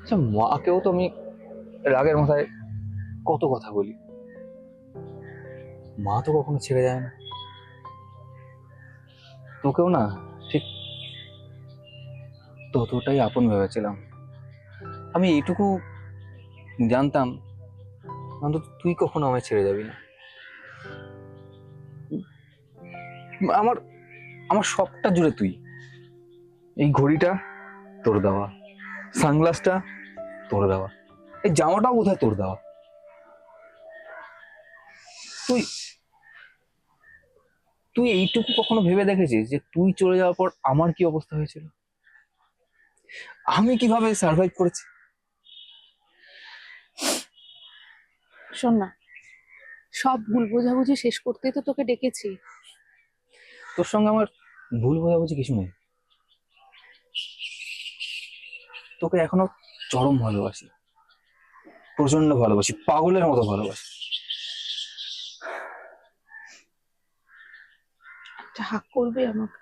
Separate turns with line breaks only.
আচ্ছা, মাকেও তো আমি রাগের মাথায় কত কথা বলি, মা তো কখনো ছেড়ে যায় না। তোকেও না ঠিক ততটাই আপন ভেবেছিলাম। আমি এইটুকু জানতাম অন্তত তুই কখনো আমায় ছেড়ে যাবি না। আমার আমার সবটা জুড়ে তুই। এই ঘড়িটা তোর দেওয়া, সানগ্লাসটা তোর দেওয়া, এই জামাটাও বোধহয় তোর দেওয়া। তুই তুই এইটুকু কখনো ভেবে দেখেছিস যে তুই চলে যাওয়ার পর আমার কি অবস্থা হয়েছিল, আমি কিভাবে সার্ভাইভ করেছি?
শোন না, সব ভুল বোঝাবুঝি শেষ করতেই তো তোকে ডেকেছি।
তোর সঙ্গে আমার ভুল বোঝাবুঝি কিছু নেই। তোকে এখনো চরম ভালোবাসি, প্রচন্ড ভালোবাসি, পাগলের মতো ভালোবাসি।
একটা হাক করবি আমাকে?